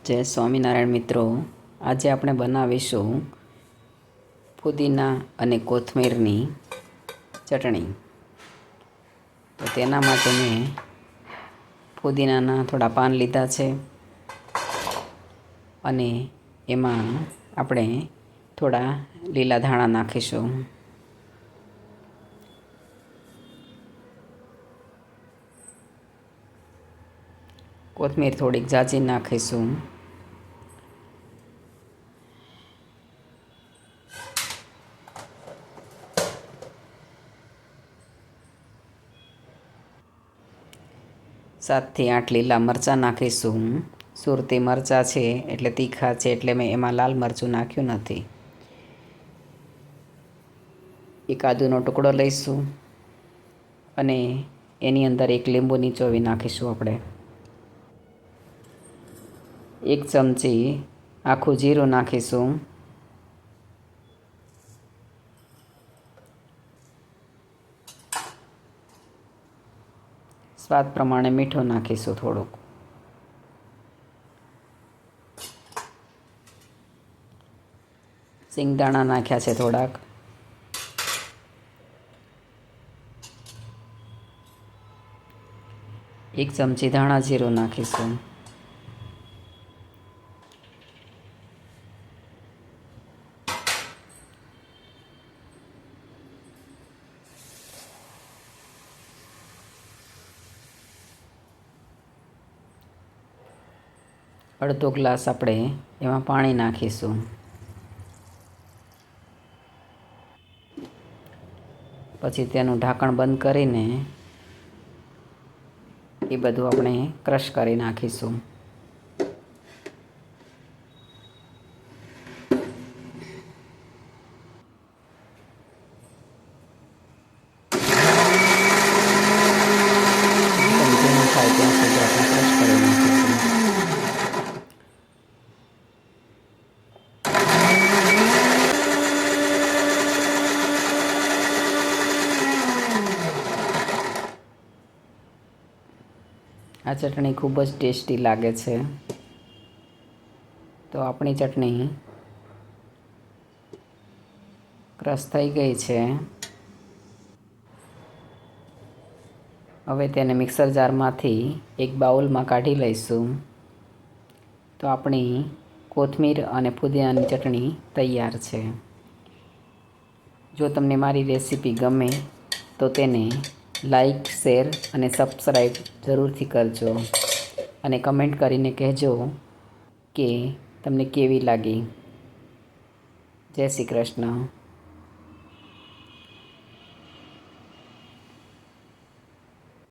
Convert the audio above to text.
જય સ્વામિનારાયણ મિત્રો, આજે આપણે બનાવીશું પુદીના અને કોથમીરની ચટણી. તો તેના માટે મેં પુદીનાના થોડા પાન લીધા છે અને એમાં આપણે થોડા લીલા ધાણા નાખીશું. કોથમીર થોડીક ઝાઝી નાખીશું. સાતથી આઠ લીલા મરચાં નાખીશું. સુરતી મરચાં છે એટલે તીખા છે, એટલે મેં એમાં લાલ મરચું નાખ્યું નથી. એક આદુનો ટુકડો લઈશું અને એની અંદર એક લીંબુ નીચોવી નાખીશું આપણે. એક ચમચી આખું જીરું નાખીશું. સ્વાદ પ્રમાણે મીઠું નાખીશું થોડુંક. સિંગદાણા નાખ્યા છે થોડાક. એક ચમચી ધાણા જીરું નાખીશું. અડધો ગ્લાસ આપણે એમાં પાણી નાખીશું. પછી તેનું ઢાંકણ બંધ કરીને એ બધું આપણે ક્રશ કરી નાખીશું. ઝીણું થાય ત્યાં સુધી આપણે ક્રશ કરી નાખીશું. આ ચટણી ખૂબ જ ટેસ્ટી લાગે છે. તો આપણી ચટણી ક્રશ થઈ ગઈ છે. હવે તેને મિક્સર જારમાંથી એક બાઉલમાં કાઢી લઈશું. તો આપણી કોથમીર અને પુદીનાની ચટણી તૈયાર છે. જો તમને મારી રેસીપી ગમે તો તેને લાઈક, શેર અને સબસ્ક્રાઈબ જરૂરથી કરજો અને કમેન્ટ કરીને કહેજો કે તમને કેવી લાગી. જય શ્રી કૃષ્ણ.